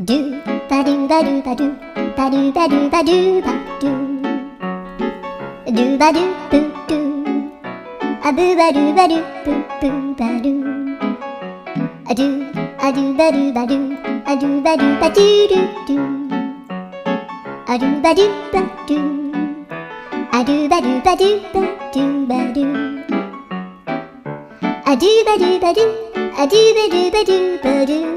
do ba do ba do ba do ba do ba do ba do ba do do ba do boo do a boo ba do ba do boo boo ba do a do ba do ba do a do ba do ba do do do a do ba do ba do a do ba do ba do ba do ba do a do ba do ba do a do ba do ba do ba do